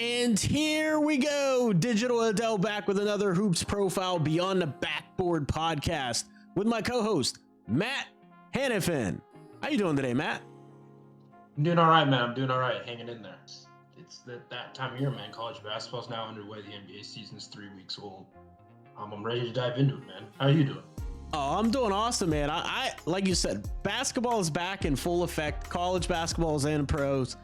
And here we go. Digital Adel back with another Hoops Profile Beyond the Backboard podcast with my co-host, Matt Hanifan. How you doing today, Matt? I'm doing all right, man. I'm doing all right. Hanging in there. It's that time of year, man. College basketball's now underway. The NBA season's 3 weeks old. I'm ready to dive into it, man. How are you doing? Oh, I'm doing awesome, man. I like you said, basketball is back in full effect. College basketball is in pros.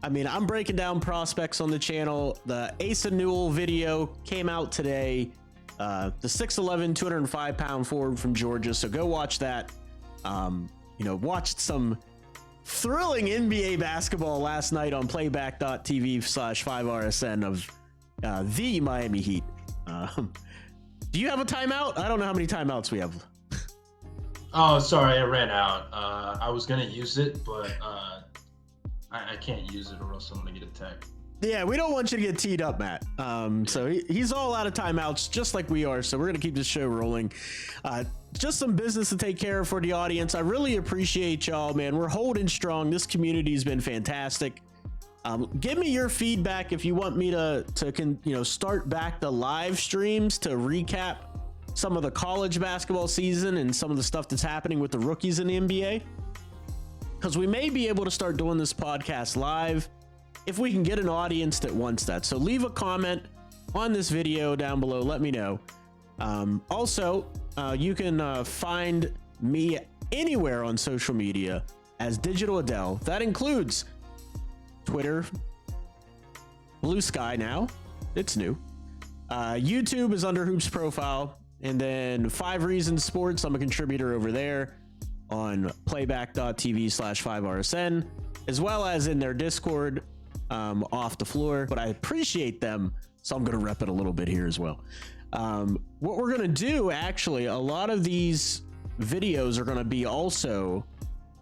I mean, I'm breaking down prospects on the channel. The Asa Newell video came out today. The 6'11", 205-pound forward from Georgia. So go watch that. Watched some thrilling NBA basketball last night on playback.tv/5RSN of the Miami Heat. Do you have a timeout? I don't know how many timeouts we have. Oh, sorry, I ran out. I was gonna use it, but I can't use it or else I'm gonna get attacked. Yeah, we don't want you to get teed up, Matt. So he's all out of timeouts, just like we are. So we're gonna keep this show rolling. Just some business to take care of for the audience. I really appreciate y'all, man. We're holding strong. This community has been fantastic. Give me your feedback if you want me to start back the live streams to recap some of the college basketball season and some of the stuff that's happening with the rookies in the NBA. Because we may be able to start doing this podcast live if we can get an audience that wants that. So leave a comment on this video down below. Let me know. Also, you can find me anywhere on social media as Digital Adel. That includes Twitter, Blue Sky now. It's new. YouTube is under Hoops Profile. And then 5 Reasons Sports. I'm a contributor over there on playback.tv/5RSN, as well as in their Discord off the floor. But I appreciate them, so I'm going to rep it a little bit here as well. What we're going to do, actually, a lot of these videos are going to be also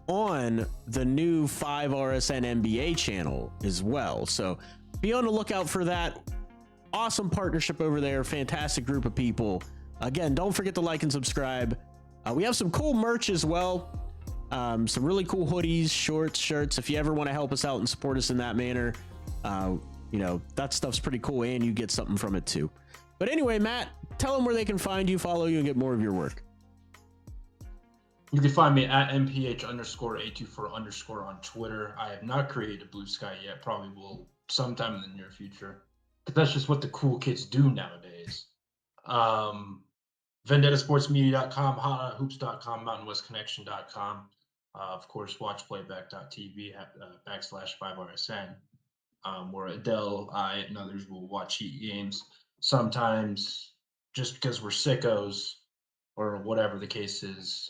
on the new 5RSN NBA channel as well. So be on the lookout for that. Awesome partnership over there. Fantastic group of people. Again, don't forget to like and subscribe. We have some cool merch as well. Some really cool hoodies, shorts, shirts. If you ever want to help us out and support us in that manner, that stuff's pretty cool and you get something from it too. But anyway, Matt, tell them where they can find you, follow you, and get more of your work. You can find me at mph_824_ on Twitter. I have not created Blue Sky yet. Probably will sometime in the near future. But that's just what the cool kids do nowadays. VendettaSportsMedia.com, HotHoops.com, MountainWestConnection.com. Of course, watch playback.tv /5RSN, where Adele, I, and others will watch Heat games. Sometimes just because we're sickos or whatever the case is,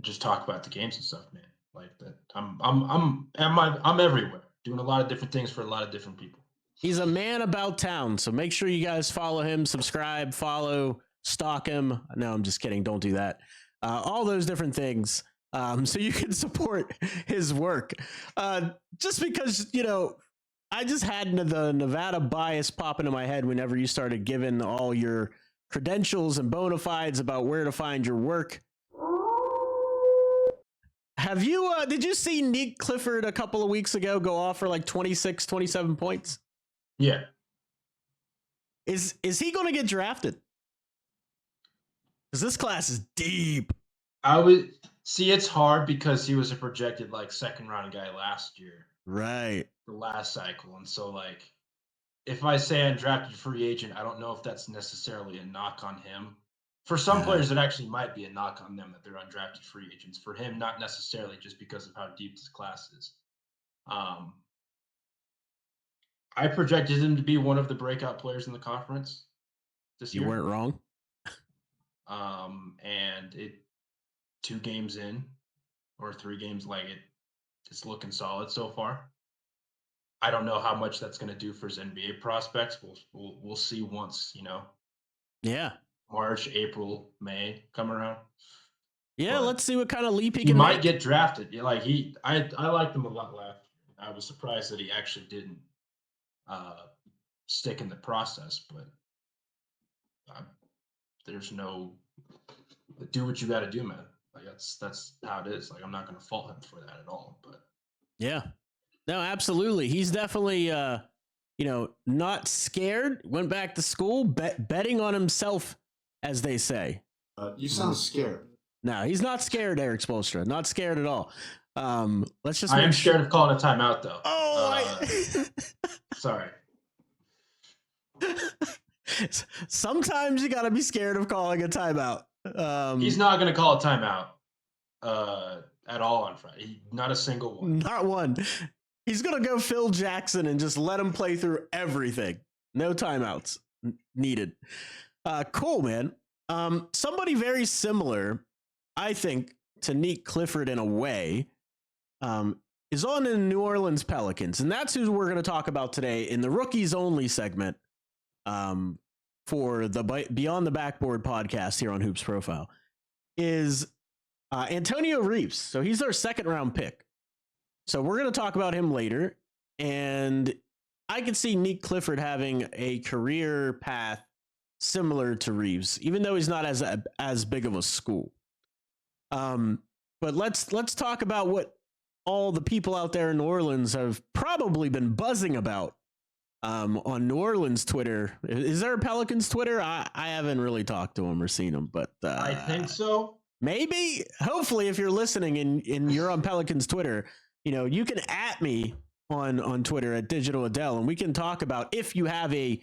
just talk about the games and stuff, man. Like that. I'm everywhere, doing a lot of different things for a lot of different people. He's a man about town, so make sure you guys follow him, subscribe, follow, stalk him. No, I'm just kidding. Don't do that. All those different things, so you can support his work. Just because, I just had the Nevada bias pop into my head whenever you started giving all your credentials and bona fides about where to find your work. Have you, did you see Nick Clifford a couple of weeks ago go off for like 26, 27 points? Yeah. Is he going to get drafted? Because this class is deep. I would see it's hard because he was a projected second round guy last year. Right. The last cycle. And so if I say undrafted free agent, I don't know if that's necessarily a knock on him. For some players, it actually might be a knock on them that they're undrafted free agents. For him, not necessarily, just because of how deep this class is. I projected him to be one of the breakout players in the conference this year. You weren't wrong. And 2 games in, or 3 games, it's looking solid so far. I don't know how much that's going to do for his NBA prospects. We'll see once, Yeah. March, April, May come around. Yeah, but let's see what kind of leap he might get drafted. Yeah, I liked him a lot last year. I was surprised that he actually didn't stick in the process, but there's no do what you got to do, man. That's how it is. I'm not going to fault him for that at all. But yeah, No, absolutely. He's definitely, not scared. Went back to school, betting on himself, as they say. You sound scared. No, he's not scared, Eric Spoelstra. Not scared at all. Let's just. I am scared of calling a timeout, though. Oh, sorry. Sometimes you got to be scared of calling a timeout. He's not going to call a timeout at all on Friday. Not a single one. Not one. He's going to go Phil Jackson and just let him play through everything. No timeouts needed. Cool, man. Somebody very similar, I think, to Nick Clifford in a way, is on the New Orleans Pelicans. And that's who we're going to talk about today in the Rookies Only segment for the Beyond the Backboard podcast here on Hoops Profile, is Antonio Reeves. So he's our second round pick. So we're going to talk about him later. And I could see Nick Clifford having a career path similar to Reeves, even though he's not as big of a school. But let's talk about what all the people out there in New Orleans have probably been buzzing about on New Orleans Twitter. Is there a Pelicans Twitter? I haven't really talked to him or seen him, but I think so. Maybe, hopefully, if you're listening and you're on Pelicans Twitter, you can at me on Twitter at Digital Adel, and we can talk about if you have a,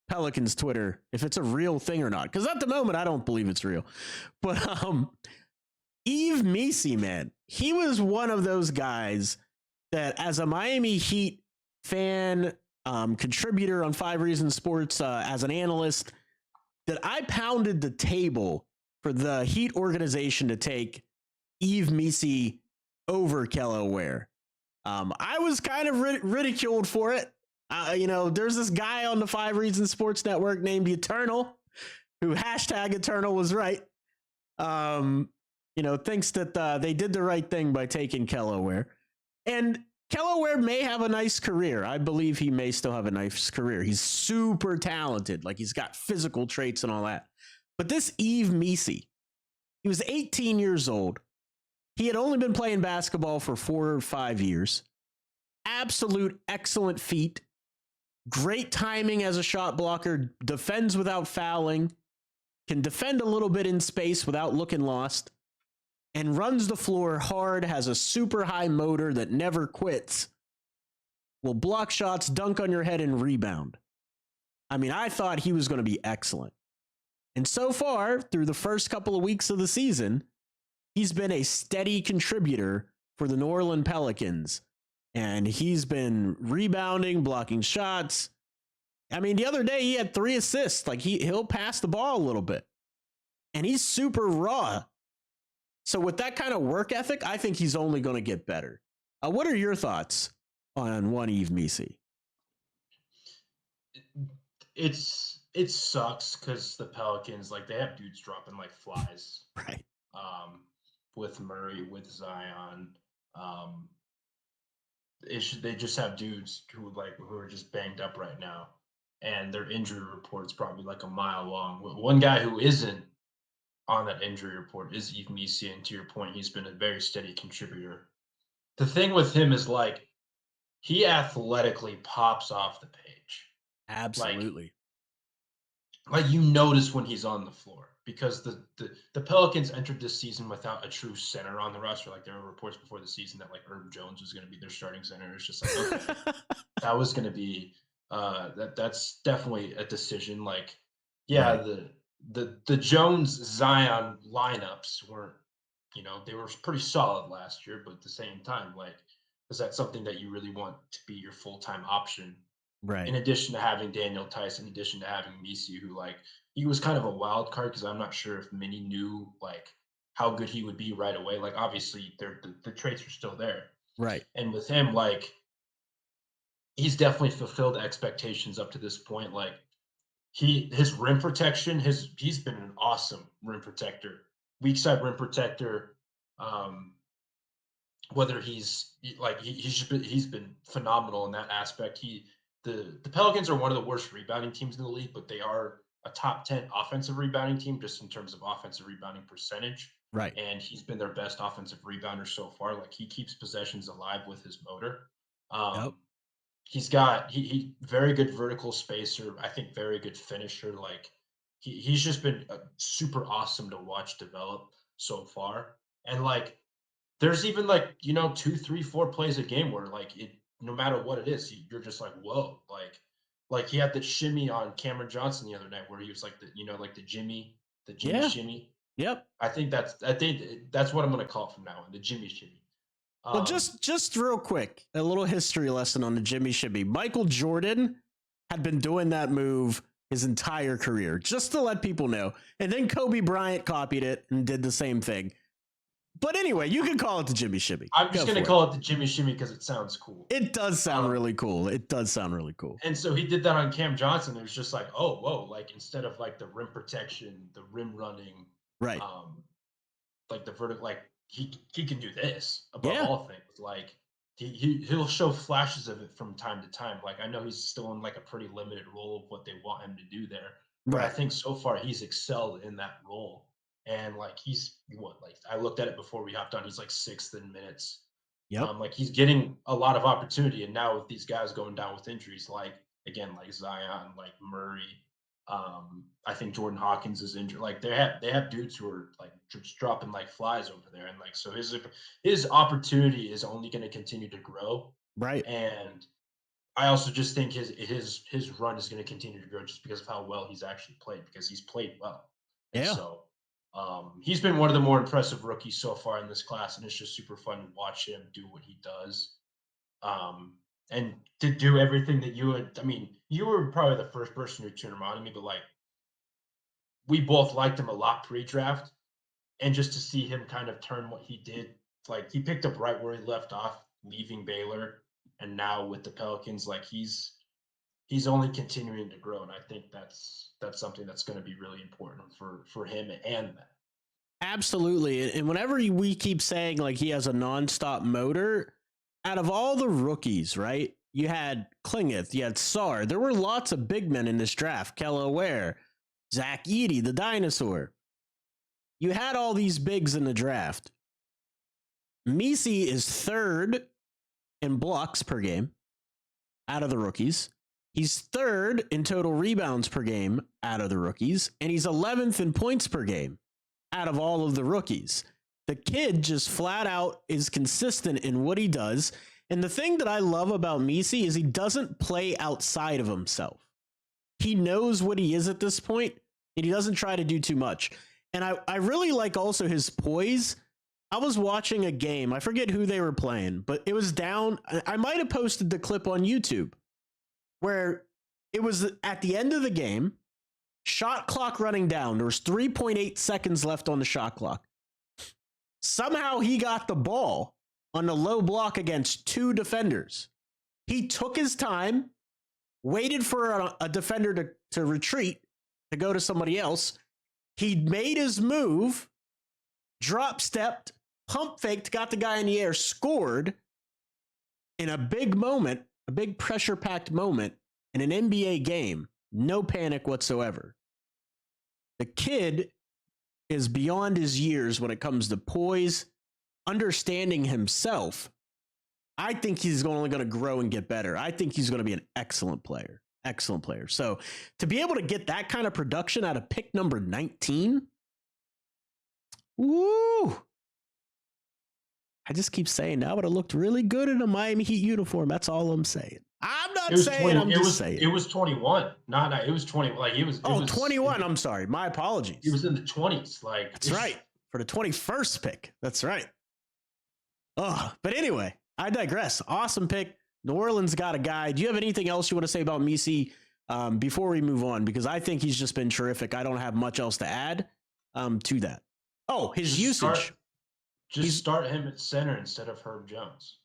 Pelicans Twitter, if it's a real thing or not. Because at the moment, I don't believe it's real. But Yves Missi, man, he was one of those guys that, as a Miami Heat fan, contributor on 5 Reasons Sports, as an analyst, that I pounded the table for the Heat organization to take Yves Missi over Kello Ware. I was kind of ridiculed for it. There's this guy on the 5 Reasons Sports Network named Eternal, who #Eternal was right. Thinks that they did the right thing by taking Kello Ware. And Kello Ware may have a nice career. I believe he may still have a nice career. He's super talented. Like, he's got physical traits and all that. But this Yves Missi, he was 18 years old. He had only been playing basketball for 4 or 5 years. Absolute excellent feet. Great timing as a shot blocker. Defends without fouling. Can defend a little bit in space without looking lost. And runs the floor hard. Has a super high motor that never quits. Will block shots, dunk on your head, and rebound. I mean, I thought he was going to be excellent. And so far, through the first couple of weeks of the season, he's been a steady contributor for the New Orleans Pelicans. And he's been rebounding, blocking shots. I mean, the other day he had 3 assists. Like, he'll pass the ball a little bit. And he's super raw. So with that kind of work ethic, I think he's only going to get better. What are your thoughts on one Yves Missi? It sucks because the Pelicans, like, they have dudes dropping like flies. Right. With Murray, with Zion. They just have dudes who are just banged up right now, and their injury report's probably like a mile long. One guy who isn't on that injury report is Yves Missi, and to your point, he's been a very steady contributor. The thing with him is, like, he athletically pops off the page. Absolutely. Like you notice when he's on the floor, because the Pelicans entered this season without a true center on the roster. Like, there were reports before the season that, like, Herb Jones was going to be their starting center. It's just like, okay, that was going to be that's definitely a decision. Like, yeah, right. The Jones Zion lineups weren't, they were pretty solid last year, but at the same time, like, is that something that you really want to be your full-time option? Right. In addition to having Daniel Tice, in addition to having Missi, who, like, he was kind of a wild card because I'm not sure if Minnie knew, like, how good he would be right away. Like, obviously, the traits are still there. Right. And with him, like, he's definitely fulfilled expectations up to this point. Like, his rim protection, he's been an awesome rim protector, weak side rim protector. Whether he's been phenomenal in that aspect. The Pelicans are one of the worst rebounding teams in the league, but they are a top 10 offensive rebounding team just in terms of offensive rebounding percentage. Right. and he's been their best offensive rebounder so far. Like he keeps possessions alive with his motor. Yep. Um, he's got he very good vertical spacer. I think very good finisher. Like he's just been super awesome to watch develop so far. And like there's even like 2, 3, 4 plays a game where like it no matter what it is, you're just like whoa, like he had the shimmy on Cameron Johnson the other night where he was like like the Jimmy Yeah. shimmy. Yep. I think that's what I'm gonna call it from now on, the Jimmy shimmy. Well, Um, just real quick, a little history lesson on the Jimmy Shimmy. Michael Jordan had been doing that move his entire career, just to let people know. And then Kobe Bryant copied it and did the same thing. But anyway, you can call it the Jimmy Shimmy. I'm just Go gonna for it. call it the Jimmy shimmy because it sounds cool. It does sound Um, really cool. It does sound really cool. and so he did that on Cam Johnson. It was just like, oh, whoa, like instead of like the rim protection, the rim running, Right. um, like the vertical, like he can do this above Yeah. all things. Like he'll show flashes of it from time to time. Like I know he's still in like a pretty limited role of what they want him to do there, but I Right. think so far he's excelled in that role. And like he's what like I looked at it before we hopped on. He's like sixth in minutes. Yep. Like he's getting a lot of opportunity, and now with these guys going down with injuries, like again, like Zion, like Murray, I think Jordan Hawkins is injured. Like they have dudes who are like just dropping like flies over there, and like so his opportunity is only going to continue to grow. Right. And I also just think his run is going to continue to grow just because of how well he's actually played because he's played well, and Yeah. so he's been one of the more impressive rookies so far in this class, and it's just super fun to watch him do what he does. Um, and to do everything that you would, I mean, you were probably the first person who turned him on to me, but like we both liked him a lot pre-draft, and just to see him kind of turn what he did, like he picked up right where he left off, leaving Baylor, and now with the Pelicans, like he's only continuing to grow, and I think that's something that's going to be really important for him and them. Absolutely. And whenever we keep saying like he has a nonstop motor, out of all the rookies, right? You had Klingeth, you had Sar. There were lots of big men in this draft. Kella Ware, Zach Edey, the dinosaur. You had all these bigs in the draft. Missi is third in blocks per game out of the rookies. He's third in total rebounds per game out of the rookies, and he's 11th in points per game out of all of the rookies. The kid just flat out is consistent in what he does. And the thing that I love about Missi is he doesn't play outside of himself. He knows what he is at this point, and he doesn't try to do too much. And I really like also his poise. I was watching a game. I forget who they were playing, but it was down. I might have posted the clip on YouTube where it was at the end of the game, shot clock running down. There was 3.8 seconds left on the shot clock. Somehow he got the ball on a low block against two defenders. He took his time, waited for a defender to retreat, to go to somebody else. He made his move, drop stepped, pump faked, got the guy in the air, scored in a big moment, a big pressure packed moment in an NBA game. No panic whatsoever. The kid is beyond his years when it comes to poise, understanding himself. I think he's only going to grow and get better. I think he's going to be an excellent player. Excellent player. So to be able to get that kind of production out of pick number 19, woo! I just keep saying that would have looked really good in a Miami Heat uniform. That's all I'm saying. I'm not saying, I'm just saying. It was 21. No, it was 20. Like it was. Oh, 21. I'm sorry. My apologies. He was in the 20s. Like that's right. For the 21st pick. That's right. Oh, but anyway, I digress. Awesome pick. New Orleans got a guy. Do you have anything else you want to say about Missi before we move on? Because I think he's just been terrific. I don't have much else to add to that. Oh, his usage. Start him at center instead of Herb Jones.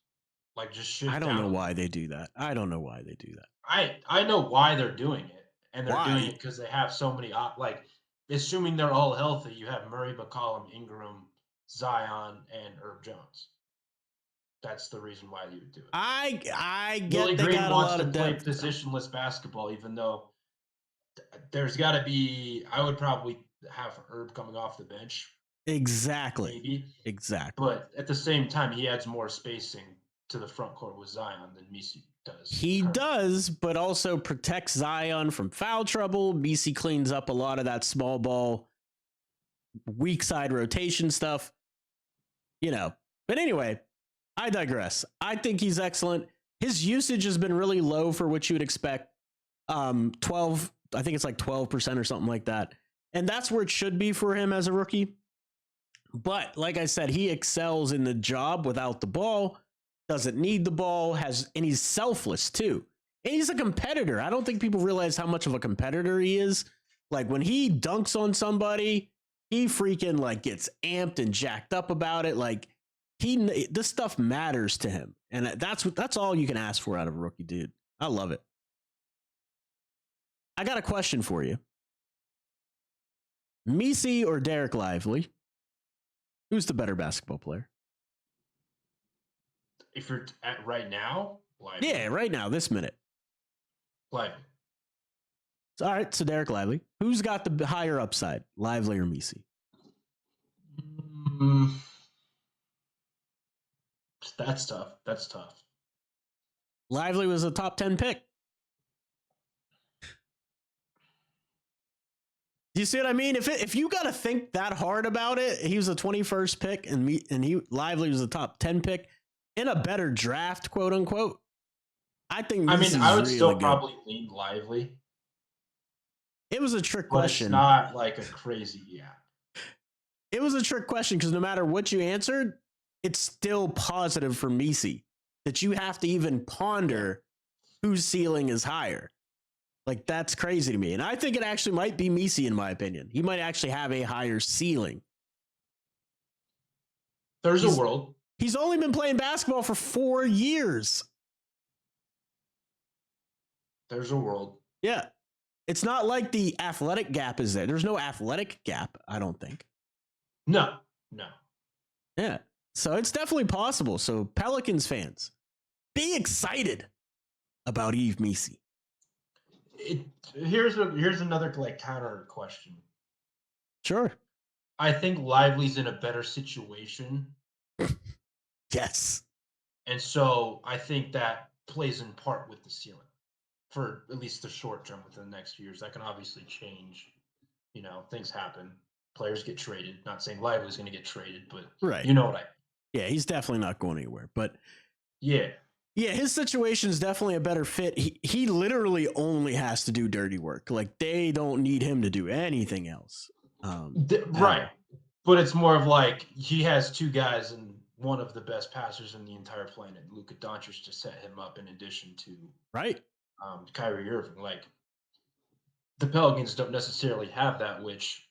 Like just shift. I don't know why they do that. I know why they're doing it, and they're doing it because they have so many. Like, assuming they're all healthy, you have Murray, McCollum, Ingram, Zion, and Herb Jones. That's the reason why you would do it. I get Willie they Green got wants a lot to of play depth. positionless basketball, even though there's got to be. I would probably have Herb coming off the bench Exactly. maybe. Exactly. But at the same time, he adds more spacing to the front court with Zion than Missi does. He currently. does, but also protects Zion from foul trouble. Missi cleans up a lot of that small ball, weak side rotation stuff. But anyway, I digress. I think he's excellent. His usage has been really low for what you would expect. 12, I think it's like 12% or something like that. And that's where it should be for him as a rookie. But like I said, he excels in the job without the ball, doesn't need the ball, and he's selfless too. And he's a competitor. I don't think people realize how much of a competitor he is. Like when he dunks on somebody, he freaking like gets amped and jacked up about it. Like this stuff matters to him. And that's all you can ask for out of a rookie dude. I love it. I got a question for you. Missi or Derek Lively? Who's the better basketball player? If you're at right now, Lively. Yeah, right now, this minute. Lively. All right, so Derek Lively. Who's got the higher upside, Lively or Missi? That's tough. That's tough. Lively was a top 10 pick. Do you see what I mean? If you got to think that hard about it, he was a 21st pick, and Lively was a top 10 pick in a better draft, quote unquote. I think. I would really still good. probably lean Lively. It was a trick but question. It's not like a crazy It was a trick question because no matter what you answered, it's still positive for Missi that you have to even ponder whose ceiling is higher. Like, that's crazy to me. And I think it actually might be Missi, in my opinion. He might actually have a higher ceiling. There's a world. He's only been playing basketball for 4 years. There's a world. Yeah. It's not like the athletic gap is there. There's no athletic gap, I don't think. No. Yeah. So it's definitely possible. So Pelicans fans, be excited about Yves Missi. Here's another like counter question. Sure. I think Lively's in a better situation. Yes. And so I think that plays in part with the ceiling for at least the short term within the next few years. That can obviously change. Things happen. Players get traded. Not saying Lively's going to get traded, but right. You know what I mean. Yeah, he's definitely not going anywhere. But yeah, his situation is definitely a better fit. He literally only has to do dirty work. Like, they don't need him to do anything else. Right. But it's more of like he has two guys and one of the best passers in the entire planet, Luka Doncic, to set him up in addition to Kyrie Irving. Like, the Pelicans don't necessarily have that, which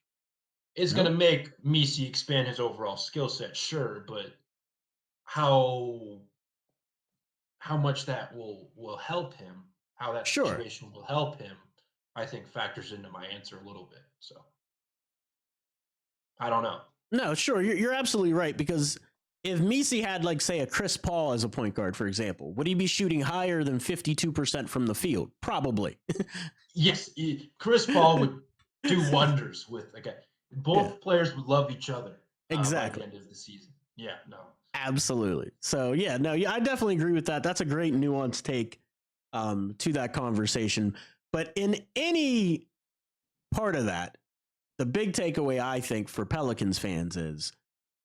is going to make Missi expand his overall skill set, sure, but how much that will help him, how that situation will help him, I think factors into my answer a little bit. So I don't know. No, sure. You're absolutely right, because if Missi had, like, say, a Chris Paul as a point guard, for example, would he be shooting higher than 52% from the field? Probably. Yes, Chris Paul would do wonders with both players would love each other exactly by the end of the season. Yeah, no. Absolutely. So, I definitely agree with that. That's a great nuanced take to that conversation. But in any part of that, the big takeaway, I think, for Pelicans fans is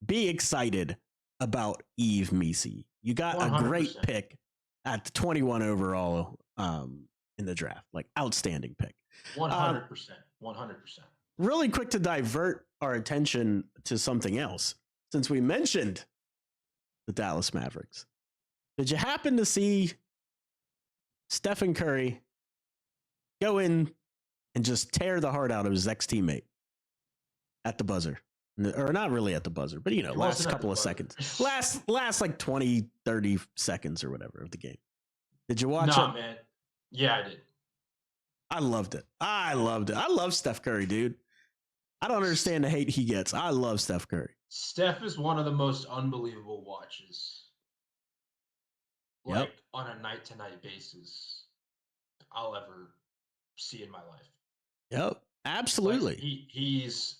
be excited about Yves Missi. You got 100%. A great pick at the 21 overall in the draft. Like, outstanding pick. 100%. 100%. Really quick to divert our attention to something else. Since we mentioned the Dallas Mavericks, did you happen to see Stephen Curry go in and just tear the heart out of his ex-teammate at the buzzer? Or not really at the buzzer, but last couple of seconds. Last like 20, 30 seconds or whatever of the game. Did you watch it? Nah, man. Yeah, I did. I loved it. I love Steph Curry, dude. I don't understand the hate he gets. I love Steph Curry. Steph is one of the most unbelievable watches. Like, on a night-to-night basis I'll ever see in my life. Yep, absolutely. Like, he's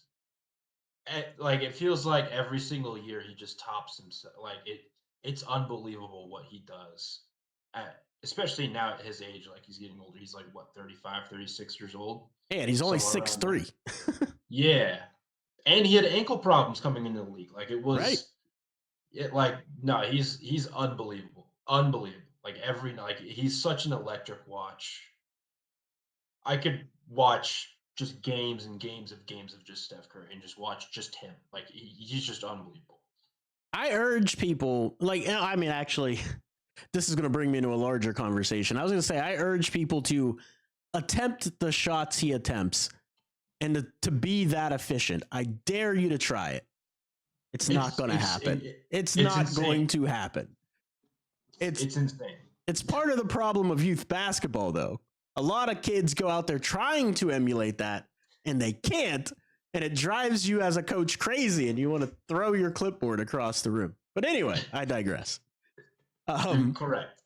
like it feels like every single year he just tops himself. Like it's unbelievable what he does. Especially now at his age, like he's getting older. He's like what 35, 36 years old, And he's only somewhere six around there. three, Yeah, and he had ankle problems coming into the league. Like right? like no, he's unbelievable, unbelievable. Like he's such an electric watch. I could watch just games and games of just Steph Curry and just watch just him. Like he's just unbelievable. I urge people, like, I mean, actually, this is going to bring me into a larger conversation. I was going to say, I urge people to attempt the shots he attempts and to be that efficient. I dare you to try it. It's not It's going to it's happen. it, It's it's not insane. going to happen. It's It's insane. it's part of the problem of youth basketball, though. A lot of kids go out there trying to emulate that, and they can't, and it drives you as a coach crazy, and you want to throw your clipboard across the room. But anyway, I digress. Um, Correct.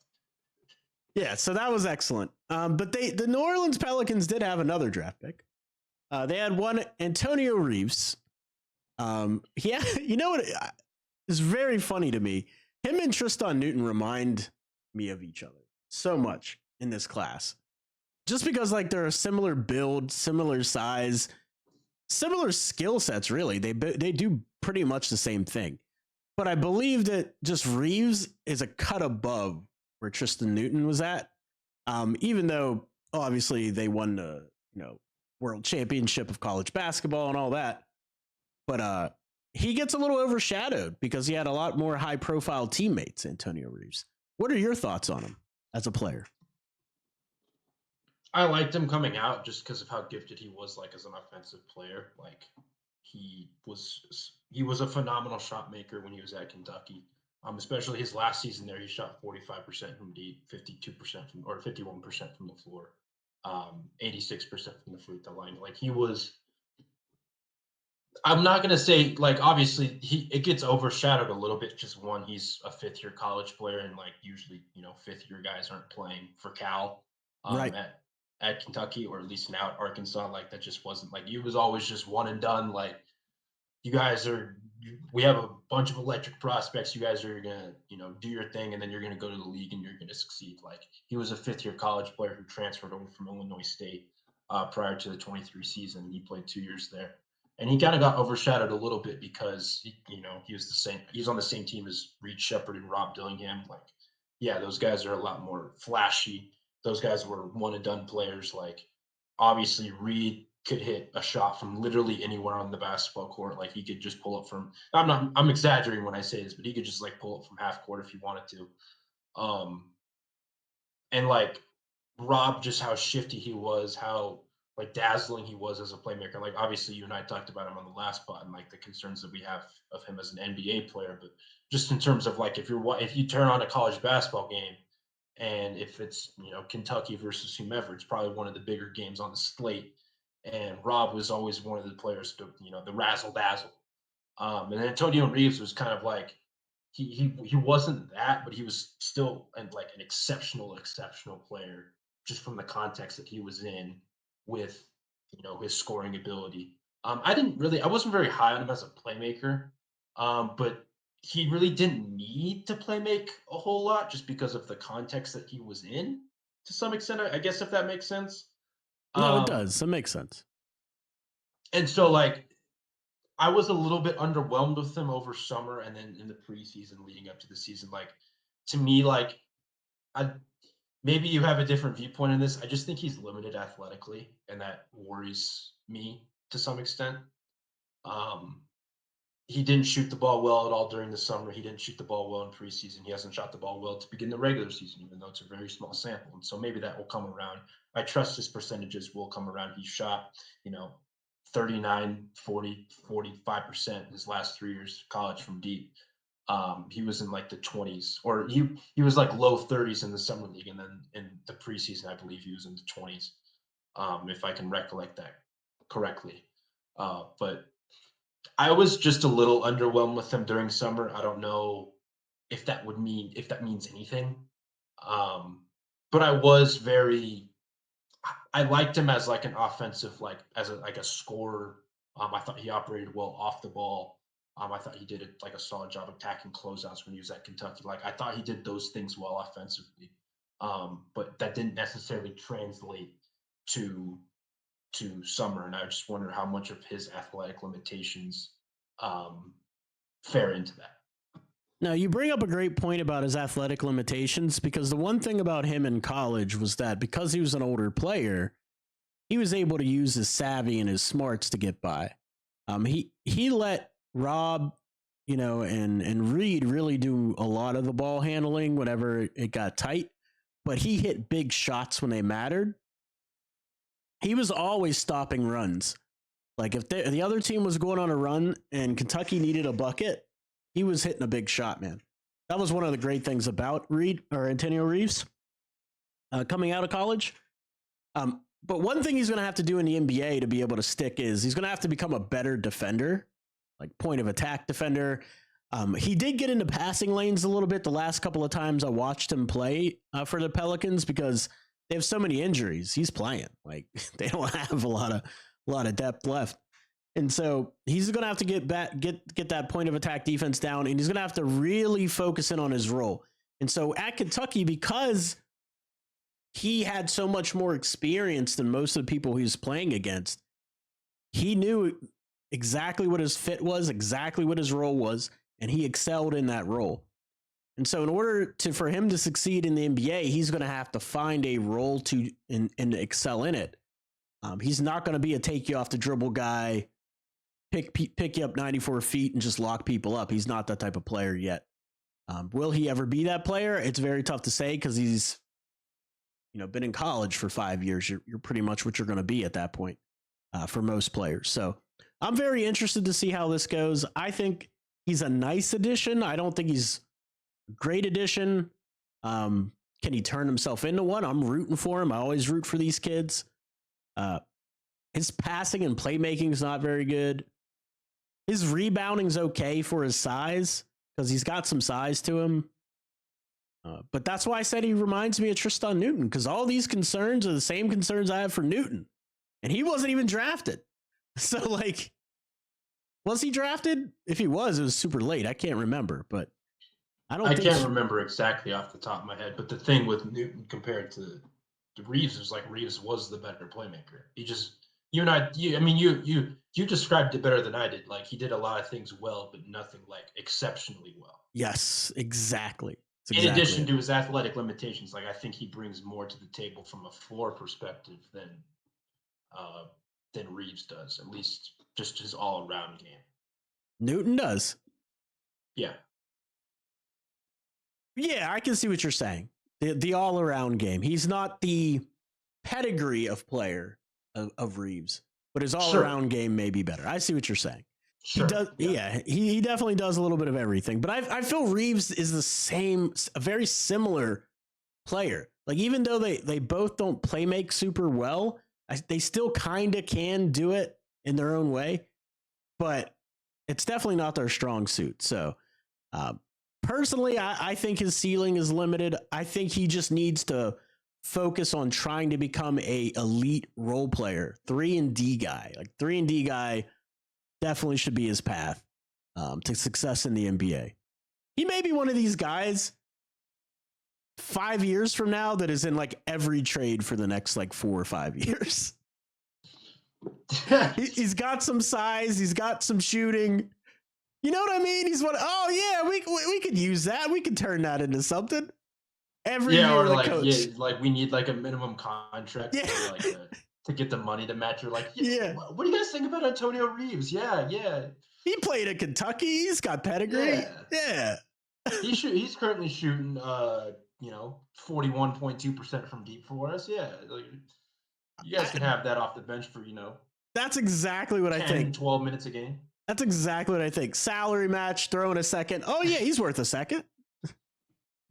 yeah, so that was excellent. But the New Orleans Pelicans did have another draft pick. They had one Antonio Reeves. Yeah, you know what? It's very funny to me. Him and Tristan Newton remind me of each other so much in this class. Just because like they're a similar build, similar size, similar skill sets. Really, they do pretty much the same thing. But I believe that just Reeves is a cut above where Tristan Newton was at. Even though obviously they won the world championship of college basketball and all that, but he gets a little overshadowed because he had a lot more high profile teammates. Antonio Reeves. What are your thoughts on him as a player? I liked him coming out just because of how gifted he was, like as an offensive player. Like he was a phenomenal shot maker when he was at Kentucky. Especially his last season there, he shot 45% from deep, 52% from or 51% from the floor, 86% from the free throw line. Like he was. I'm not gonna say like obviously it gets overshadowed a little bit. Just one, he's a fifth year college player, and like usually fifth year guys aren't playing for Cal Right. at Kentucky or at least now at Arkansas. Like that just wasn't like he was always just one and done. Like you guys are we have a bunch of electric prospects. You guys are gonna, do your thing and then you're gonna go to the league and you're gonna succeed. Like he was a fifth year college player who transferred over from Illinois State prior to the 23 season. He played 2 years there. And he kind of got overshadowed a little bit because he was he's on the same team as Reed Shepard and Rob Dillingham. Like, yeah, those guys are a lot more flashy. Those guys were one and done players. Like obviously Reed could hit a shot from literally anywhere on the basketball court. Like he could just pull up from. I'm exaggerating when I say this, but he could just like pull up from half court if he wanted to. And like Rob, just how shifty he was, how like dazzling he was as a playmaker. Like obviously, you and I talked about him on the last pod and like the concerns that we have of him as an NBA player, but just in terms of like if you turn on a college basketball game and if it's Kentucky versus whomever, it's probably one of the bigger games on the slate. And Rob was always one of the players to the razzle dazzle. And Antonio Reeves was kind of like he wasn't that, but he was still like an exceptional player just from the context that he was in with his scoring ability. I wasn't very high on him as a playmaker, but he really didn't need to play make a whole lot just because of the context that he was in to some extent. I guess if that makes sense. No, it Um, does. It makes sense. and so like I was a little bit underwhelmed with him over summer and then in the preseason leading up to the season. Like to me, like I maybe you have a different viewpoint in this. I just think he's limited athletically, and that worries me to some extent. Um, he didn't shoot the ball well at all during the summer. He didn't shoot the ball well in preseason. He hasn't shot the ball well to begin the regular season, even though it's a very small sample. And so maybe that will come around. I trust his percentages will come around. He shot, 39, 40, 45% his last 3 years college from deep. He was in like the 20s, or he was like low 30s in the summer league, and then in the preseason, I believe he was in the 20s, if I can recollect that correctly. But I was just a little underwhelmed with him during summer. I don't know if that means anything. But I liked him as like an offensive, like as a scorer I thought he operated well off the ball. I thought he did it like a solid job attacking closeouts when he was at Kentucky. Like I thought he did those things well offensively, but that didn't necessarily translate to summer. And I just wonder how much of his athletic limitations fare into that. Now, you bring up a great point about his athletic limitations, because the one thing about him in college was that because he was an older player, he was able to use his savvy and his smarts to get by. He let Rob, and Reed really do a lot of the ball handling whenever it got tight, but he hit big shots when they mattered. He was always stopping runs. Like if the other team was going on a run and Kentucky needed a bucket, he was hitting a big shot, man. That was one of the great things about Antonio Reeves coming out of college. But one thing he's going to have to do in the NBA to be able to stick is he's going to have to become a better defender, like point of attack defender. He did get into passing lanes a little bit the last couple of times I watched him play for the Pelicans, because they have so many injuries. He's playing like they don't have a lot of depth left. And so he's going to have to get that point of attack defense down, and he's going to have to really focus in on his role. And so at Kentucky, because he had so much more experience than most of the people he was playing against, he knew exactly what his fit was, exactly what his role was, and he excelled in that role. And so in order for him to succeed in the NBA, he's going to have to find a role and excel in it. He's not going to be a take you off the dribble guy, pick you up 94 feet and just lock people up. He's not that type of player yet. Will he ever be that player? It's very tough to say, because he's been in college for 5 years. You're pretty much what you're going to be at that point for most players. So I'm very interested to see how this goes. I think he's a nice addition. I don't think he's a great addition. Can he turn himself into one? I'm rooting for him. I always root for these kids. His passing and playmaking is not very good. His rebounding's okay for his size, because he's got some size to him. But that's why I said he reminds me of Tristan Newton, because all these concerns are the same concerns I have for Newton. And he wasn't even drafted. So, like, was he drafted? If he was, it was super late. I can't remember, but I can't remember exactly off the top of my head. But the thing with Newton compared to Reeves is like Reeves was the better playmaker. He just you described it better than I did. Like he did a lot of things well, but nothing like exceptionally well. Yes, exactly. In addition to his athletic limitations, like I think he brings more to the table from a floor perspective than Reeves does. At least just his all-around game. Newton does. Yeah. Yeah, I can see what you're saying. The all-around game. He's not the pedigree of player of Reeves, but his all-around game may be better. I see what you're saying. Sure. He does, yeah. He definitely does a little bit of everything. But I feel Reeves is a very similar player. Like even though they both don't play make super well, they still kind of can do it in their own way. But it's definitely not their strong suit. So personally, I think his ceiling is limited. I think he just needs to focus on trying to become a elite role player, 3-and-D guy. Like 3-and-D guy definitely should be his path to success in the NBA. He may be one of these guys 5 years from now that is in like every trade for the next like 4 or 5 years. He's got some size. He's got some shooting. You know what I mean? We could use that. We could turn that into something. Every year, or like, coach. Like we need like a minimum contract to get the money to match. You're like, what do you guys think about Antonio Reeves? Yeah. He played at Kentucky. He's got pedigree. Yeah. He's currently shooting 41.2% from deep for us. Yeah. Like, you guys can have that off the bench for, that's exactly what 10, I think. 12 minutes a game. That's exactly what I think. Salary match, throw in a second. Oh yeah, he's worth a second.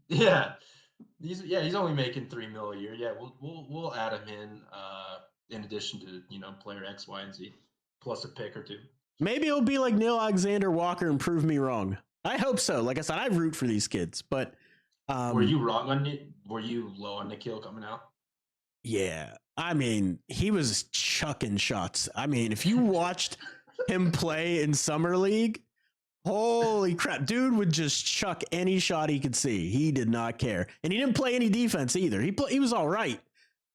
Yeah. He's only making $3 million a year. Yeah, we'll add him in addition to player X, Y, and Z, plus a pick or two. Maybe it'll be like Neil Alexander Walker and prove me wrong. I hope so. Like I said, I root for these kids, but were you wrong on it? Were you low on Nikhil coming out? Yeah, I mean he was chucking shots. I mean, if you watched him play in summer league, holy crap, dude would just chuck any shot he could see. He did not care, and he didn't play any defense either. He was all right,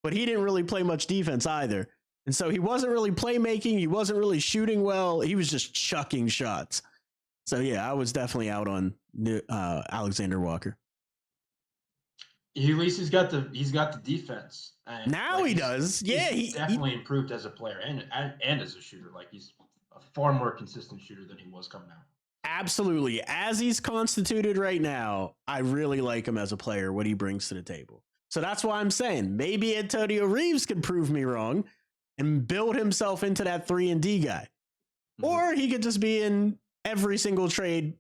but he didn't really play much defense either. And so he wasn't really playmaking. He wasn't really shooting well. He was just chucking shots. So yeah, I was definitely out on Alexander Walker. At least he's got the defense. And now he does. Yeah, he's definitely improved as a player and as a shooter. Like he's a far more consistent shooter than he was coming out. Absolutely. As he's constituted right now, I really like him as a player, what he brings to the table. So that's why I'm saying maybe Antonio Reeves could prove me wrong and build himself into that 3-and-D guy. Mm-hmm. Or he could just be in every single trade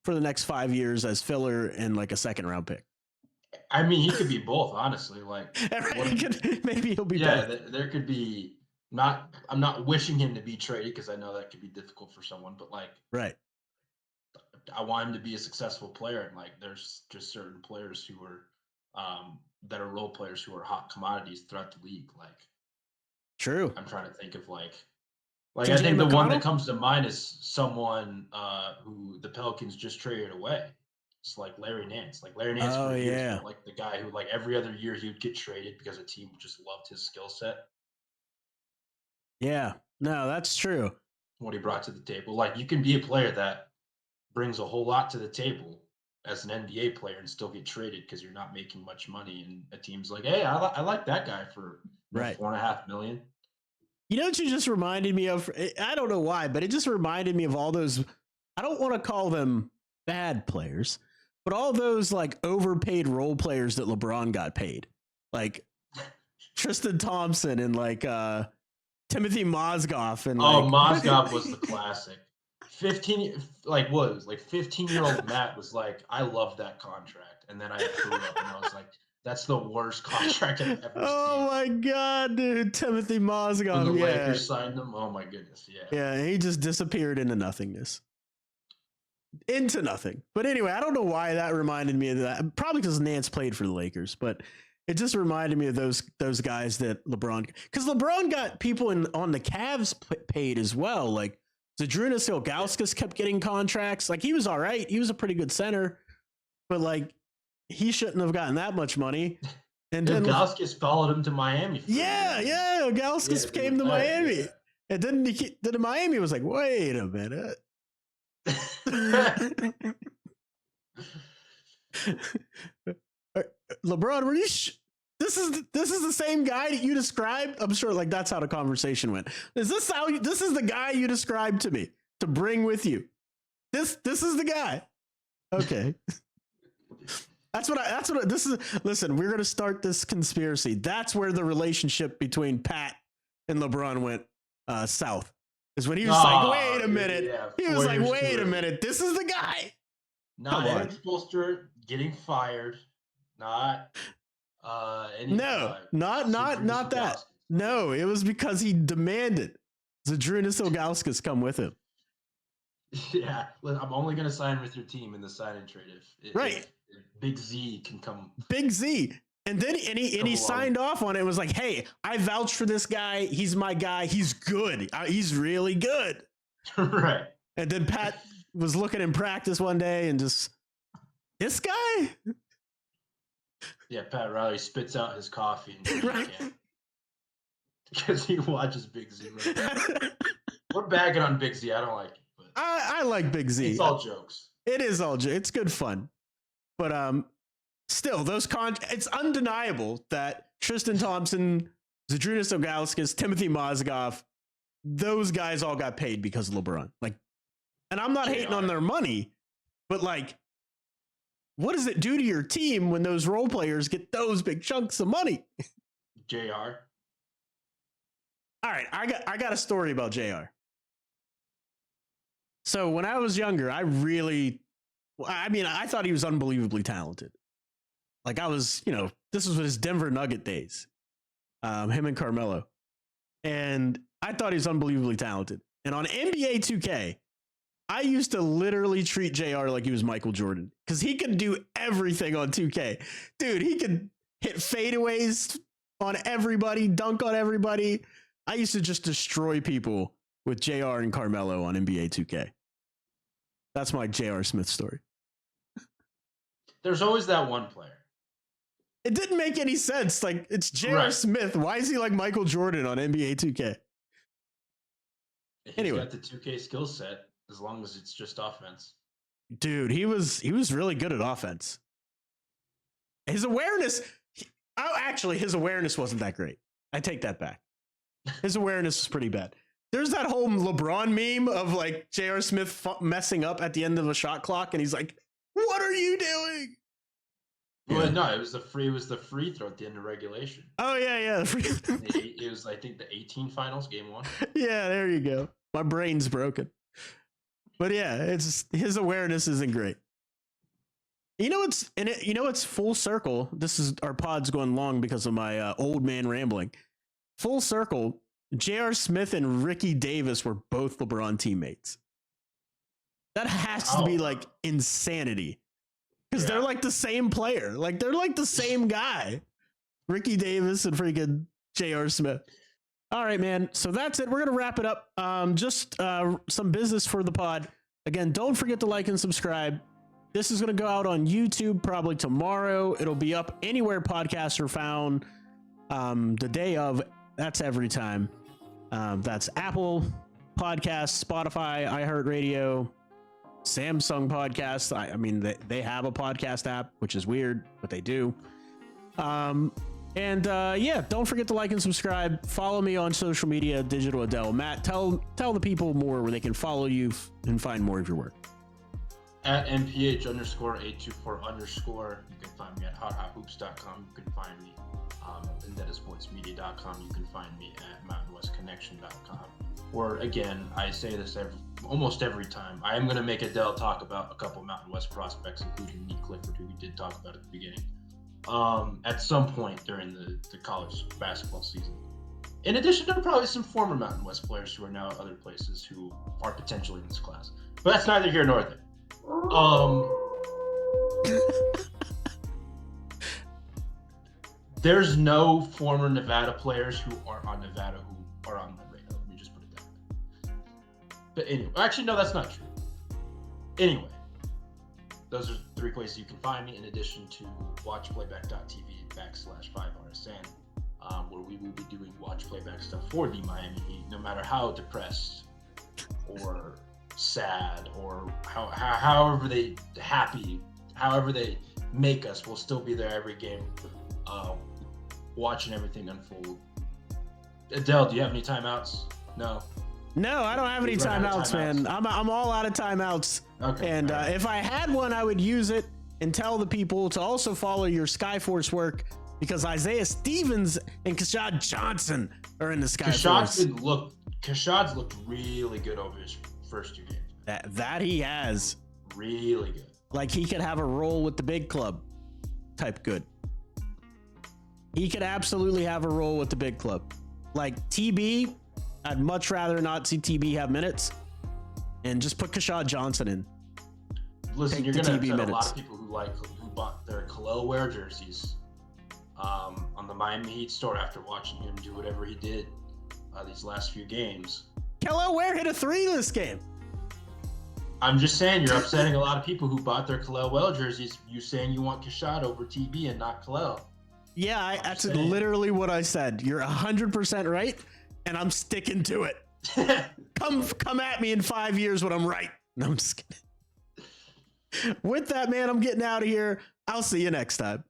for the next 5 years as filler and like a second-round pick. I mean, he could be both, honestly. Like maybe he'll be both. both. There could be I'm not wishing him to be traded because I know that could be difficult for someone, but like right. I want him to be a successful player, and like there's just certain players who are that are role players who are hot commodities throughout the league. Like true. I'm trying to think of like I think the one that comes to mind is someone who the Pelicans just traded away. It's like Larry Nance. Like Larry Nance for years, like the guy who like every other year he would get traded because a team just loved his skill set. Yeah. No, that's true. What he brought to the table. Like you can be a player that brings a whole lot to the table as an NBA player and still get traded because you're not making much money, and a team's like, hey, I like that guy for $4.5 million. You know what you just reminded me of? I don't know why, but it just reminded me of all those. I don't want to call them bad players, but all those like overpaid role players that LeBron got paid, like Tristan Thompson and like Timothy Mozgov and Mozgov was the classic. 15-year-old Matt was like, I love that contract, and then I grew up and I was like, that's the worst contract I've ever seen. Oh my god, dude, Timothy Mozgov. When the Lakers signed him, oh my goodness, yeah, he just disappeared into nothingness. Into nothing. But anyway, I don't know why that reminded me of that. Probably because Nance played for the Lakers, but it just reminded me of those guys that LeBron, because LeBron got people on the Cavs paid as well. Like Zydrunas Ilgauskas kept getting contracts. Like he was all right. He was a pretty good center, but like he shouldn't have gotten that much money. And then Ilgauskas followed him to Miami. Ilgauskas came to Miami. Yeah. And then Miami was like, wait a minute. LeBron, were you this is the same guy that you described? I'm sure like that's how the conversation went. Is this this is the guy you described to me to bring with you? This is the guy. Okay. This is. Listen, we're going to start this conspiracy. That's where the relationship between Pat and LeBron went south. Is when he was like, wait a minute. Yeah, he was like, wait a minute. This is the guy. Not Evan Spoelstra getting fired. Not not that. No, it was because he demanded Zydrunas Ilgauskas come with him. Yeah, I'm only going to sign with your team in the sign-in trade if Big Z can come. Big Z. And then he signed off on it and was like, hey, I vouch for this guy. He's my guy. He's good. He's really good. Right. And then Pat was looking in practice one day and just, this guy? Yeah, Pat Riley spits out his coffee and because he watches Big Z. Right? We're bagging on Big Z. I don't like it. But I like Big Z. It's all jokes. It is all jokes. It's good fun. But still, it's undeniable that Tristan Thompson, Zydrunas Ilgauskas, Timothy Mozgov, those guys all got paid because of LeBron. Like, and I'm not hating on their money, but like, what does it do to your team when those role players get those big chunks of money? JR. All right, I got a story about JR. So when I was younger, I thought he was unbelievably talented. Like this was his Denver Nugget days, him and Carmelo. And I thought he was unbelievably talented. And on NBA 2K, I used to literally treat JR like he was Michael Jordan because he could do everything on 2K. Dude, he could hit fadeaways on everybody, dunk on everybody. I used to just destroy people with JR and Carmelo on NBA 2K. That's my J.R. Smith story. There's always that one player. It didn't make any sense. Like, it's J.R. Smith. Why is he like Michael Jordan on NBA 2K? He's got the 2K skill set as long as it's just offense. Dude, he was really good at offense. His awareness, his awareness wasn't that great. I take that back. His awareness was pretty bad. There's that whole LeBron meme of like J.R. Smith messing up at the end of a shot clock, and he's like, "What are you doing?" Well, no, it was the free throw at the end of regulation. Oh yeah. It was, I think, the 18 finals, game 1. Yeah, there you go. My brain's broken. But yeah, it's his awareness isn't great. You know it's full circle. This is our pod's going long because of my old man rambling. Full circle. J.R. Smith and Ricky Davis were both LeBron teammates. That has to be like insanity. Because they're like the same player. Like they're like the same guy. Ricky Davis and freaking J.R. Smith. All right, man. So that's it. We're going to wrap it up. Just some business for the pod. Again, don't forget to like and subscribe. This is going to go out on YouTube probably tomorrow. It'll be up anywhere podcasts are found the day of. That's every time. That's Apple Podcasts, Spotify, iHeartRadio, Samsung Podcasts. I mean, they have a podcast app, which is weird, but they do. Don't forget to like and subscribe. Follow me on social media, Digital Adel. Matt, tell the people more where they can follow you and find more of your work. At MPH_824_. You can find me at hothoops.com. You can find me VendettaSportsMedia.com. You can find me at MountainWestConnection.com. Or again, I say this almost every time. I am going to make Adel talk about a couple Mountain West prospects, including Nick Clifford, who we did talk about at the beginning, at some point during the college basketball season. In addition to probably some former Mountain West players who are now at other places who are potentially in this class. But that's neither here nor there. There's no former Nevada players who are on Nevada who are on my radar. Let me just put it that way. But anyway, actually, no, that's not true. Anyway, those are 3 places you can find me, in addition to watchplayback.tv/5RSN, where we will be doing watch playback stuff for the Miami Heat, no matter how depressed or sad or however they make us, we'll still be there every game, watching everything unfold. Adel, do you have any timeouts? No, I don't have any timeouts, man. I'm all out of timeouts. Okay. And if I had one, I would use it and tell the people to also follow your Skyforce work, because Isaiah Stevens and Kashad Johnson are in the Skyforce. Kashad's looked really good over his first 2 games. That he has. Really good. Like he could have a role with the big club type good. He could absolutely have a role with the big club. Like TB, I'd much rather not see TB have minutes and just put Kashad Johnson in. Listen, you're going to upset a lot of people who bought their Khalil Ware jerseys on the Miami Heat store after watching him do whatever he did these last few games. Khalil Ware hit a 3 this game. I'm just saying, you're upsetting a lot of people who bought their Khalil Ware jerseys. You saying you want Kashad over TB and not Khalil. Yeah, that's literally what I said. You're 100% right, and I'm sticking to it. Come at me in 5 years when I'm right. No, I'm just kidding. With that, man, I'm getting out of here. I'll see you next time.